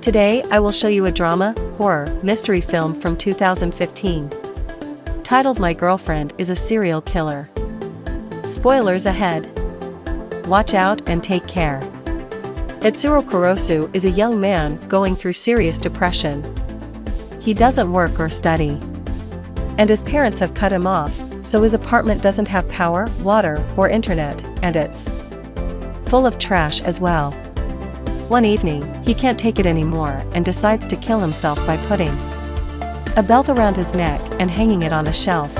Today I will show you a drama, horror, mystery film from 2015. Titled My Girlfriend is a Serial Killer. Spoilers ahead. Watch out and take care. Etsuro Kurosu is a young man going through serious depression. He doesn't work or study. And his parents have cut him off, so his apartment doesn't have power, water, or internet, and it's full of trash as well. One evening, he can't take it anymore and decides to kill himself by putting a belt around his neck and hanging it on a shelf.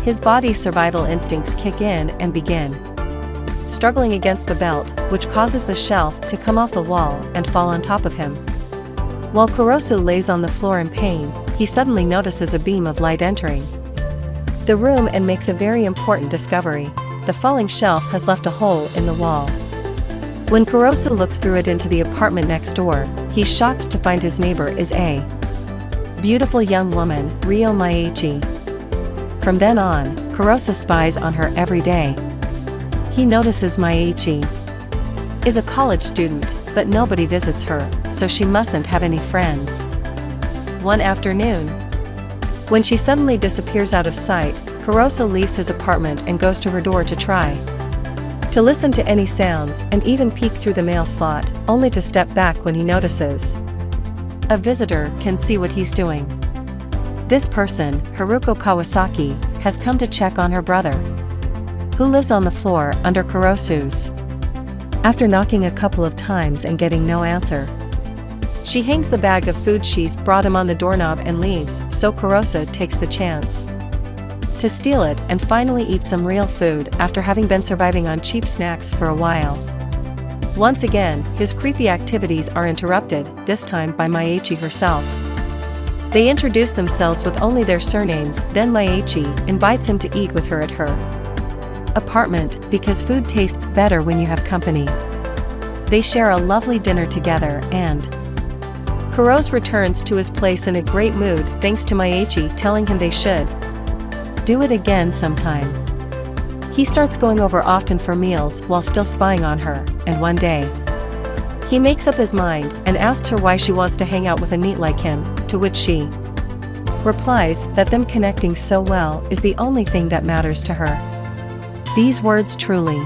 His body's survival instincts kick in and begin struggling against the belt, which causes the shelf to come off the wall and fall on top of him. While Kurosu lays on the floor in pain, he suddenly notices a beam of light entering the room and makes a very important discovery. The falling shelf has left a hole in the wall. When Kurosu looks through it into the apartment next door, he's shocked to find his neighbor is a beautiful young woman, Ryo Maichi. From then on, Kurosu spies on her every day. He notices Maichi is a college student, but nobody visits her, so she mustn't have any friends. One afternoon, when she suddenly disappears out of sight, Kurosu leaves his apartment and goes to her door to try to listen to any sounds and even peek through the mail slot, only to step back when he notices a visitor can see what he's doing. This person, Haruko Kawasaki, has come to check on her brother, who lives on the floor under Kurosu's. After knocking a couple of times and getting no answer, she hangs the bag of food she's brought him on the doorknob and leaves, so Kurosu takes the chance to steal it and finally eat some real food after having been surviving on cheap snacks for a while. Once again, his creepy activities are interrupted, this time by Maichi herself. They introduce themselves with only their surnames, then Maichi invites him to eat with her at her apartment, because food tastes better when you have company. They share a lovely dinner together and Kurosu returns to his place in a great mood thanks to Maichi telling him they should do it again sometime. He starts going over often for meals while still spying on her, and one day he makes up his mind and asks her why she wants to hang out with a NEET like him, to which she replies that them connecting so well is the only thing that matters to her. These words truly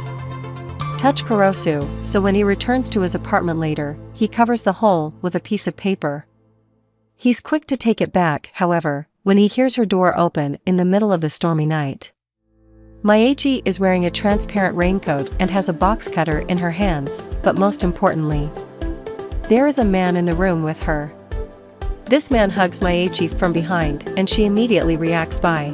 touch Kurosu, so when he returns to his apartment later, he covers the hole with a piece of paper. He's quick to take it back, however, when he hears her door open in the middle of the stormy night. Maichi is wearing a transparent raincoat and has a box cutter in her hands, but most importantly, there is a man in the room with her. This man hugs Maichi from behind and she immediately reacts by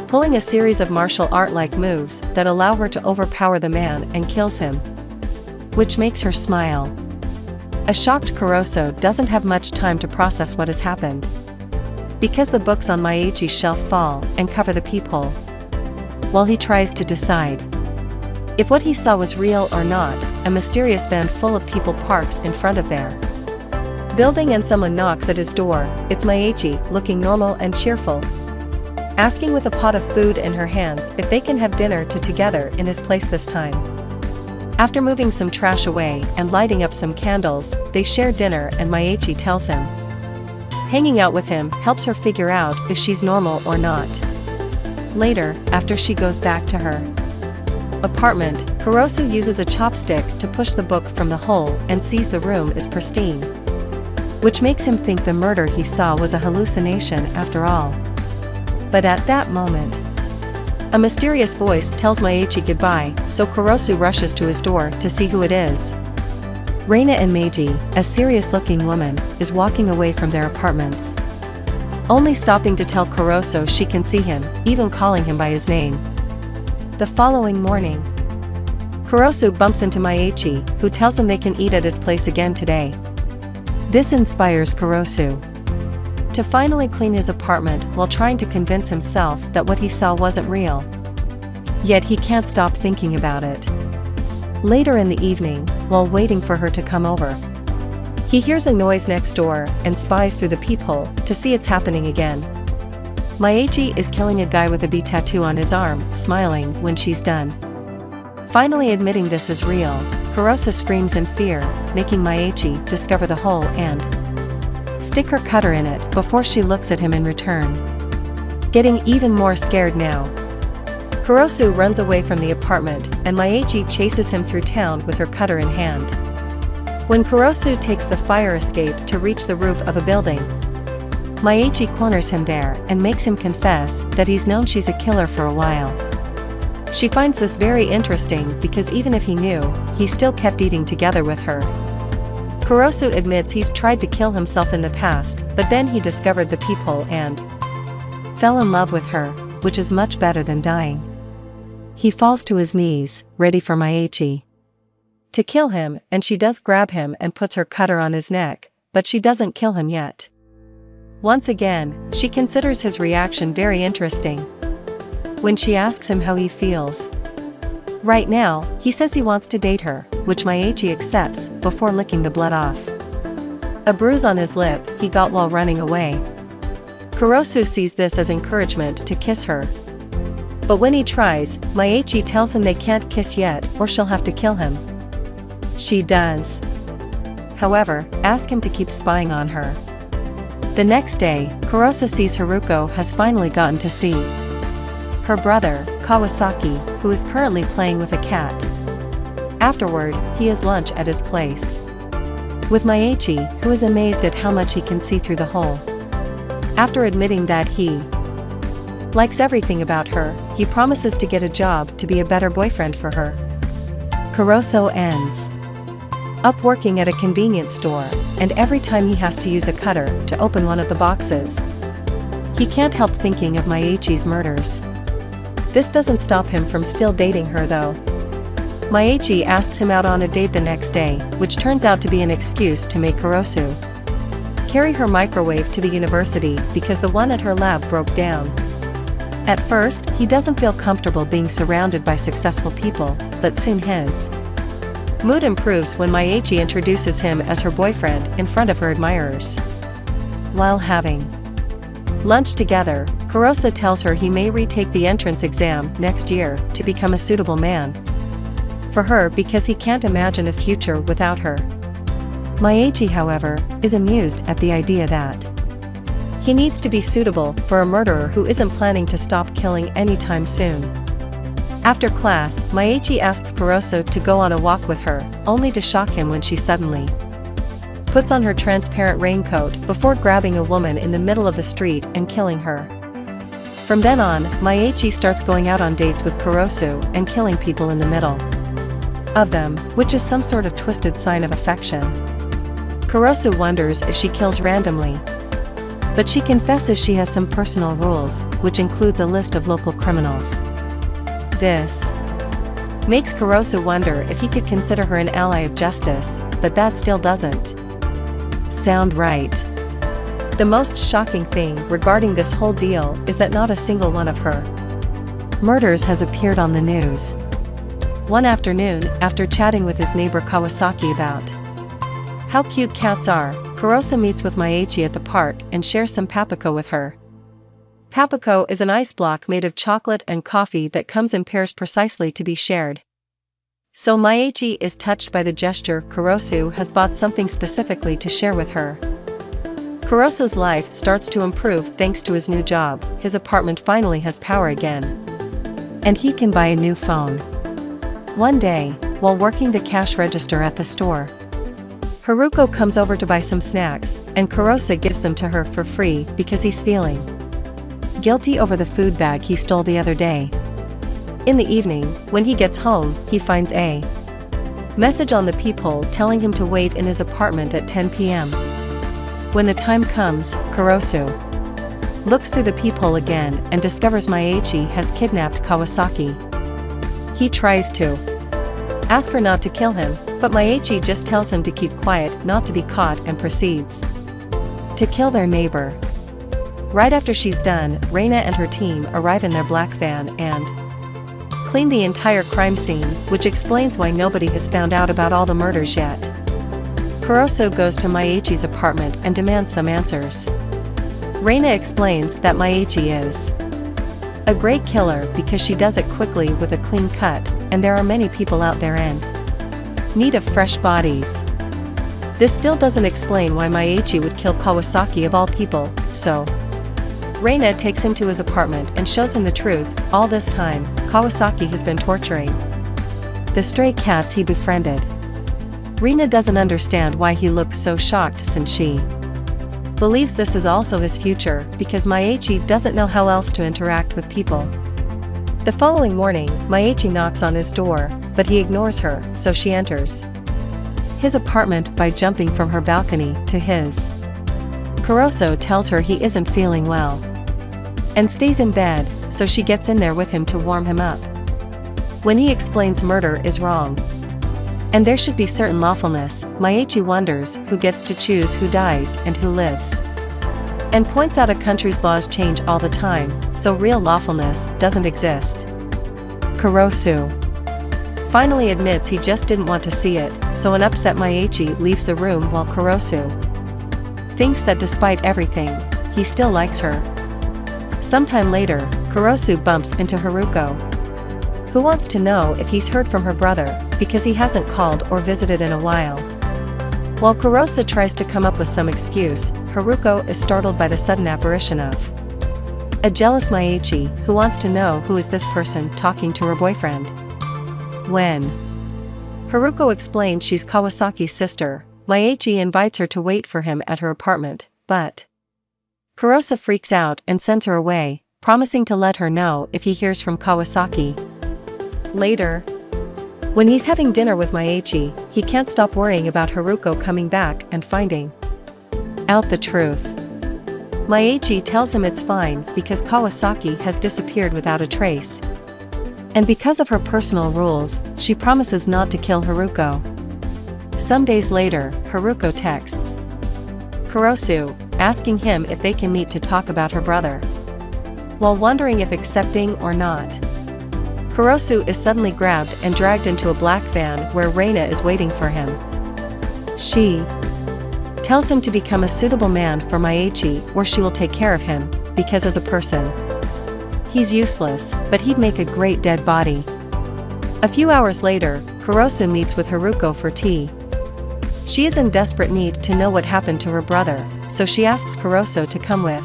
pulling a series of martial art-like moves that allow her to overpower the man and kills him, which makes her smile. A shocked Kurosu doesn't have much time to process what has happened, because the books on Maichi's shelf fall and cover the peephole. While he tries to decide if what he saw was real or not, a mysterious van full of people parks in front of their building and someone knocks at his door. It's Maichi, looking normal and cheerful, asking with a pot of food in her hands if they can have dinner together in his place this time. After moving some trash away and lighting up some candles, they share dinner and Maichi tells him hanging out with him helps her figure out if she's normal or not. Later, after she goes back to her apartment, Kurosu uses a chopstick to push the book from the hole and sees the room is pristine, which makes him think the murder he saw was a hallucination after all. But at that moment, a mysterious voice tells Maichi goodbye, so Kurosu rushes to his door to see who it is. Reina and Meiji, a serious-looking woman, is walking away from their apartments, only stopping to tell Kurosu she can see him, even calling him by his name. The following morning, Kurosu bumps into Maichi, who tells him they can eat at his place again today. This inspires Kurosu to finally clean his apartment while trying to convince himself that what he saw wasn't real. Yet he can't stop thinking about it. Later in the evening, while waiting for her to come over, he hears a noise next door and spies through the peephole to see it's happening again. Maichi is killing a guy with a bee tattoo on his arm, smiling when she's done. Finally admitting this is real, Kurosu screams in fear, making Maichi discover the hole and stick her cutter in it before she looks at him in return. Getting even more scared now, Kurosu runs away from the apartment and Maichi chases him through town with her cutter in hand. When Kurosu takes the fire escape to reach the roof of a building, Maichi corners him there and makes him confess that he's known she's a killer for a while. She finds this very interesting because even if he knew, he still kept eating together with her. Kurosu admits he's tried to kill himself in the past, but then he discovered the peephole and fell in love with her, which is much better than dying. He falls to his knees, ready for Maichi to kill him, and she does grab him and puts her cutter on his neck, but she doesn't kill him yet. Once again, she considers his reaction very interesting when she asks him how he feels. Right now, he says he wants to date her, which Maichi accepts before licking the blood off a bruise on his lip he got while running away. Kurosu sees this as encouragement to kiss her. But when he tries, Maichi tells him they can't kiss yet or she'll have to kill him. She does, however, ask him to keep spying on her. The next day, Kurosu sees Haruko has finally gotten to see her brother, Kawasaki, who is currently playing with a cat. Afterward, he has lunch at his place with Maichi, who is amazed at how much he can see through the hole. After admitting that he likes everything about her, he promises to get a job to be a better boyfriend for her. Kurosu ends up working at a convenience store, and every time he has to use a cutter to open one of the boxes, he can't help thinking of Maichi's murders. This doesn't stop him from still dating her though. Maichi asks him out on a date the next day, which turns out to be an excuse to make Kurosu carry her microwave to the university because the one at her lab broke down. At first, he doesn't feel comfortable being surrounded by successful people, but soon his mood improves when Maichi introduces him as her boyfriend in front of her admirers. While having lunch together, Kurosu tells her he may retake the entrance exam next year to become a suitable man for her because he can't imagine a future without her. Maichi, however, is amused at the idea that he needs to be suitable for a murderer who isn't planning to stop killing anytime soon. After class, Maichi asks Kurosu to go on a walk with her, only to shock him when she suddenly puts on her transparent raincoat before grabbing a woman in the middle of the street and killing her. From then on, Maichi starts going out on dates with Kurosu and killing people in the middle of them, which is some sort of twisted sign of affection. Kurosu wonders if she kills randomly, but she confesses she has some personal rules, which includes a list of local criminals. This makes Kurosu wonder if he could consider her an ally of justice, but that still doesn't sound right. The most shocking thing regarding this whole deal is that not a single one of her murders has appeared on the news. One afternoon, after chatting with his neighbor Kawasaki about how cute cats are, Kurosu meets with Maichi at the park and shares some Papako with her. Papako is an ice block made of chocolate and coffee that comes in pairs precisely to be shared. So Maichi is touched by the gesture. Kurosu has bought something specifically to share with her. Kurosu's life starts to improve thanks to his new job. His apartment finally has power again, and he can buy a new phone. One day, while working the cash register at the store, Haruko comes over to buy some snacks, and Kurosu gives them to her for free because he's feeling guilty over the food bag he stole the other day. In the evening, when he gets home, he finds a message on the peephole telling him to wait in his apartment at 10 p.m. When the time comes, Kurosu looks through the peephole again and discovers Maichi has kidnapped Kawasaki. He tries to ask her not to kill him, but Maichi just tells him to keep quiet, not to be caught, and proceeds to kill their neighbor. Right after she's done, Reina and her team arrive in their black van and clean the entire crime scene, which explains why nobody has found out about all the murders yet. Kurosu goes to Maichi's apartment and demands some answers. Reina explains that Maichi is a great killer because she does it quickly with a clean cut, and there are many people out there and Need of fresh bodies. This still doesn't explain why Maichi would kill Kawasaki of all people, so Reina takes him to his apartment and shows him the truth. All this time, Kawasaki has been torturing the stray cats he befriended. Reina doesn't understand why he looks so shocked since she believes this is also his future because Maichi doesn't know how else to interact with people. The following morning, Maichi knocks on his door, but he ignores her, so she enters his apartment by jumping from her balcony to his. Kuroso tells her he isn't feeling well and stays in bed, so she gets in there with him to warm him up. When he explains murder is wrong and there should be certain lawfulness, Maichi wonders who gets to choose who dies and who lives, and points out a country's laws change all the time, so real lawfulness doesn't exist. Kurosu finally admits he just didn't want to see it, so an upset Maichi leaves the room while Kurosu thinks that despite everything, he still likes her. Sometime later, Kurosu bumps into Haruko, who wants to know if he's heard from her brother, because he hasn't called or visited in a while. While Kurosu tries to come up with some excuse, Haruko is startled by the sudden apparition of a jealous Maichi, who wants to know who is this person talking to her boyfriend. When Haruko explains she's Kawasaki's sister, Maichi invites her to wait for him at her apartment, but Kurosu freaks out and sends her away, promising to let her know if he hears from Kawasaki. Later, when he's having dinner with Maichi, he can't stop worrying about Haruko coming back and finding out the truth. Maichi tells him it's fine because Kawasaki has disappeared without a trace. And because of her personal rules, she promises not to kill Haruko. Some days later, Haruko texts Kurosu, asking him if they can meet to talk about her brother. While wondering if accepting or not, Kurosu is suddenly grabbed and dragged into a black van where Reina is waiting for him. She tells him to become a suitable man for Maichi, where she will take care of him, because as a person, he's useless, but he'd make a great dead body. A few hours later, Kurosu meets with Haruko for tea. She is in desperate need to know what happened to her brother, so she asks Kurosu to come with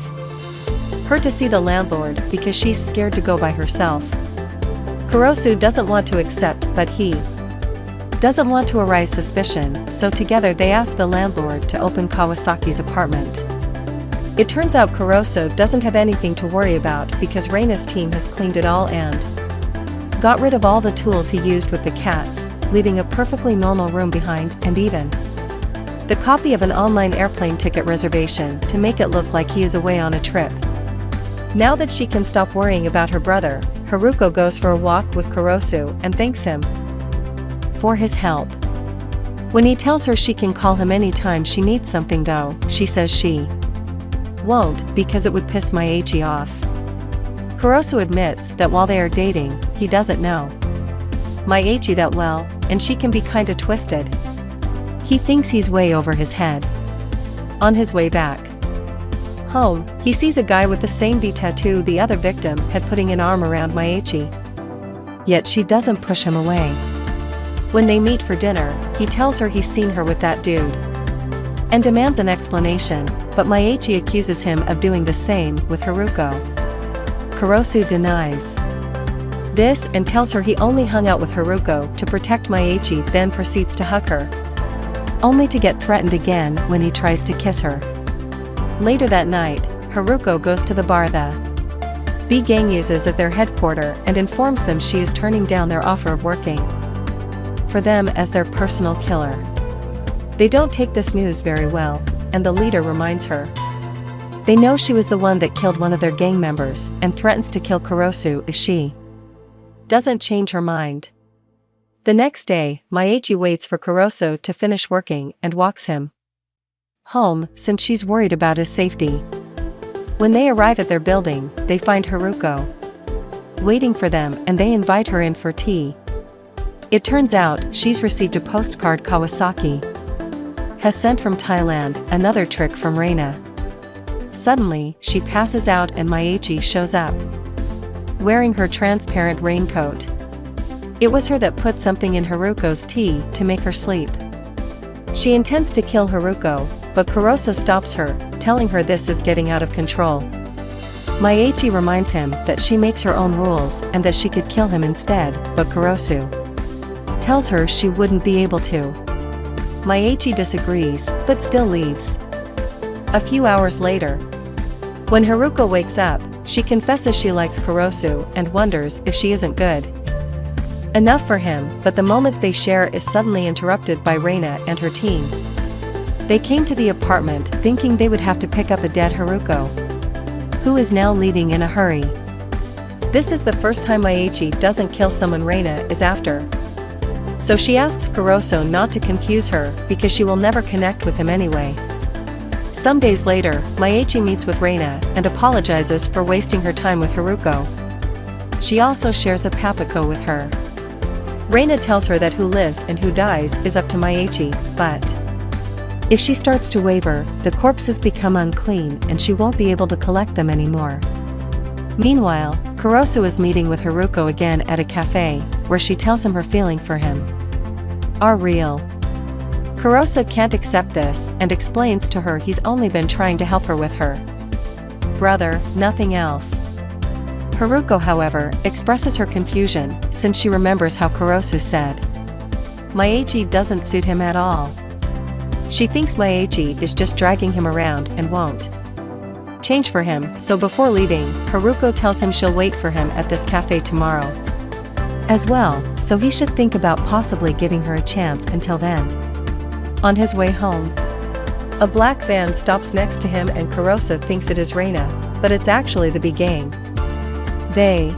her to see the landlord because she's scared to go by herself. Kurosu doesn't want to accept, but he doesn't want to arouse suspicion, so together they ask the landlord to open Kawasaki's apartment. It turns out Kurosu doesn't have anything to worry about because Reina's team has cleaned it all and got rid of all the tools he used with the cats, leaving a perfectly normal room behind and even the copy of an online airplane ticket reservation to make it look like he is away on a trip. Now that she can stop worrying about her brother, Haruko goes for a walk with Kurosu and thanks him for his help. When he tells her she can call him anytime she needs something though, she says she won't because it would piss Maichi off. Kurosu admits that while they are dating, he doesn't know Maichi that well, and she can be kinda twisted. He thinks he's way over his head. On his way back home, he sees a guy with the same V tattoo the other victim had putting an arm around Maichi. Yet she doesn't push him away. When they meet for dinner, he tells her he's seen her with that dude and demands an explanation, but Maichi accuses him of doing the same with Haruko. Kurosu denies this and tells her he only hung out with Haruko to protect Maichi, then proceeds to hug her, only to get threatened again when he tries to kiss her. Later that night, Haruko goes to the bar the B gang uses as their headquarters and informs them she is turning down their offer of working for them as their personal killer. They don't take this news very well, and the leader reminds her they know she was the one that killed one of their gang members and threatens to kill Kurosu if she doesn't change her mind. The next day, Maichi waits for Kurosu to finish working and walks him home since she's worried about his safety. When they arrive at their building, they find Haruko waiting for them and they invite her in for tea. It turns out she's received a postcard Kawasaki has sent from Thailand, another trick from Reina. Suddenly, she passes out and Maichi shows up, wearing her transparent raincoat. It was her that put something in Haruko's tea to make her sleep. She intends to kill Haruko, but Kuroso stops her, telling her this is getting out of control. Maichi reminds him that she makes her own rules and that she could kill him instead, but Kuroso tells her she wouldn't be able to. Maichi disagrees, but still leaves. A few hours later, when Haruko wakes up, she confesses she likes Kuroso and wonders if she isn't good enough for him, but the moment they share is suddenly interrupted by Reina and her team. They came to the apartment thinking they would have to pick up a dead Haruko, who is now leaving in a hurry. This is the first time Maichi doesn't kill someone Reina is after. So she asks Kuroso not to confuse her because she will never connect with him anyway. Some days later, Maichi meets with Reina and apologizes for wasting her time with Haruko. She also shares a Papako with her. Reina tells her that who lives and who dies is up to Maichi, but if she starts to waver, the corpses become unclean and she won't be able to collect them anymore. Meanwhile, Kuroso is meeting with Haruko again at a cafe, where she tells him her feeling for him are real. Kuroso can't accept this and explains to her he's only been trying to help her with her brother, nothing else. Haruko, however, expresses her confusion since she remembers how Kuroso said Maichi doesn't suit him at all. She thinks Maichi is just dragging him around and won't change for him, so before leaving, Haruko tells him she'll wait for him at this cafe tomorrow as well, so he should think about possibly giving her a chance until then. On his way home, a black van stops next to him and Kuroso thinks it is Reina, but it's actually the B gang. They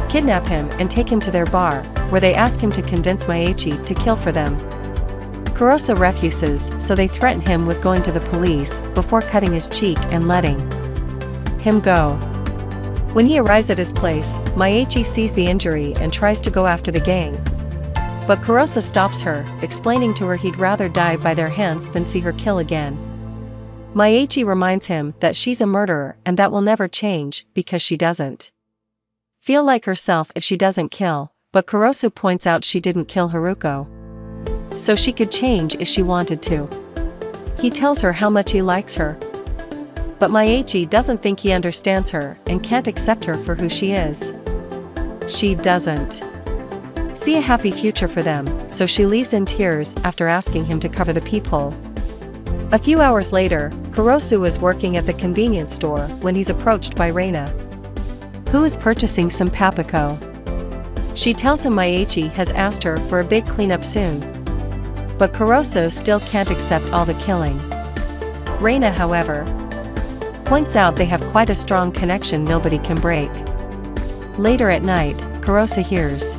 kidnap him and take him to their bar, where they ask him to convince Maichi to kill for them. Kuroso refuses, so they threaten him with going to the police before cutting his cheek and letting him go. When he arrives at his place, Maichi sees the injury and tries to go after the gang. But Kuroso stops her, explaining to her he'd rather die by their hands than see her kill again. Maichi reminds him that she's a murderer and that will never change because she doesn't feel like herself if she doesn't kill, but Kuroso points out she didn't kill Haruko, so she could change if she wanted to. He tells her how much he likes her, but Maichi doesn't think he understands her and can't accept her for who she is. She doesn't see a happy future for them, so she leaves in tears after asking him to cover the peephole. A few hours later, Kuroso is working at the convenience store when he's approached by Reina, who is purchasing some Papako. She tells him Maichi has asked her for a big cleanup soon, but Kuroso still can't accept all the killing. Reina, however, points out they have quite a strong connection nobody can break. Later at night, Kuroso hears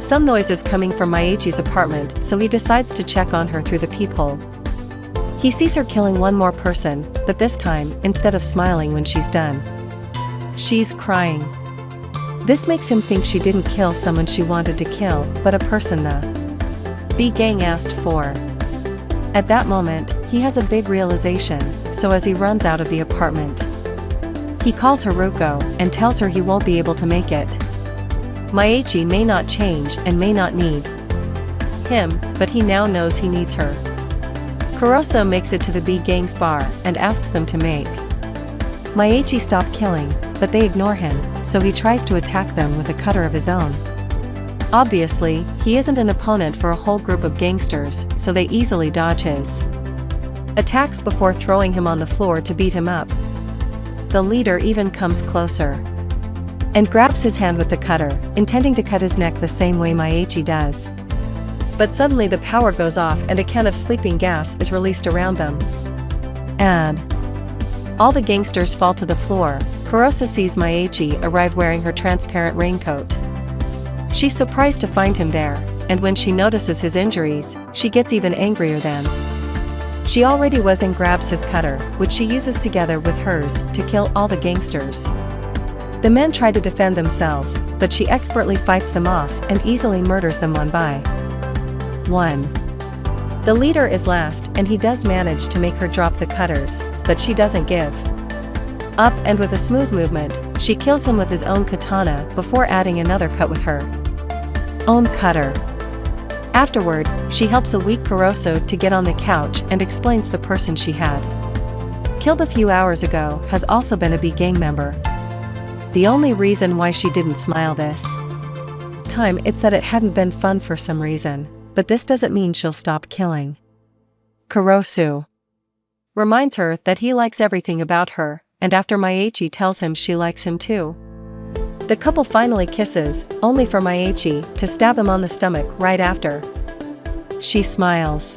some noises coming from Maichi's apartment, so he decides to check on her through the peephole. He sees her killing one more person, but this time, instead of smiling when she's done, she's crying. This makes him think she didn't kill someone she wanted to kill, but a person the B gang asked for. At that moment, he has a big realization, so as he runs out of the apartment, he calls Haruko and tells her he won't be able to make it. Maichi may not change and may not need him, but he now knows he needs her. Kuroso makes it to the B gang's bar and asks them to make Maichi stop killing, but they ignore him, so he tries to attack them with a cutter of his own. Obviously, he isn't an opponent for a whole group of gangsters, so they easily dodge his attacks before throwing him on the floor to beat him up. The leader even comes closer and grabs his hand with the cutter, intending to cut his neck the same way Maichi does. But suddenly the power goes off and a can of sleeping gas is released around them, and all the gangsters fall to the floor. Kuroso sees Maichi arrive wearing her transparent raincoat. She's surprised to find him there, and when she notices his injuries, she gets even angrier then. She already was and grabs his cutter, which she uses together with hers to kill all the gangsters. The men try to defend themselves, but she expertly fights them off and easily murders them one by one. The leader is last and he does manage to make her drop the cutters, but she doesn't give up, and with a smooth movement, she kills him with his own katana before adding another cut with her own cutter. Afterward, she helps a weak Kurosu to get on the couch and explains the person she had killed a few hours ago has also been a B gang member. The only reason why she didn't smile this time it's that it hadn't been fun for some reason, but this doesn't mean she'll stop killing. Kurosu reminds her that he likes everything about her, and after Maichi tells him she likes him too. The couple finally kisses, only for Maichi to stab him on the stomach right after. She smiles,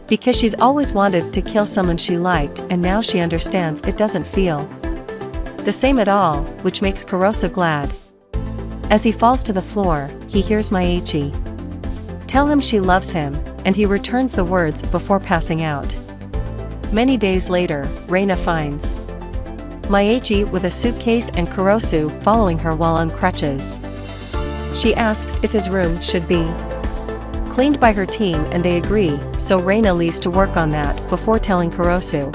because she's always wanted to kill someone she liked, and now she understands it doesn't feel the same at all, which makes Kurosu glad. As he falls to the floor, he hears Maichi tell him she loves him, and he returns the words before passing out. Many days later, Reina finds Maichi with a suitcase and Kurosu following her while on crutches. She asks if his room should be cleaned by her team, and they agree, so Reina leaves to work on that before telling Kurosu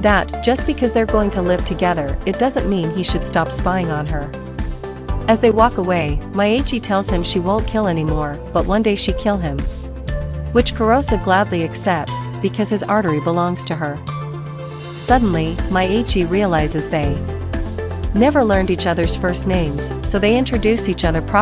that just because they're going to live together, it doesn't mean he should stop spying on her. As they walk away, Maichi tells him she won't kill anymore, but one day she'll kill him, which Kurosu gladly accepts because his artery belongs to her. Suddenly, Maichi realizes they never learned each other's first names, so they introduce each other properly.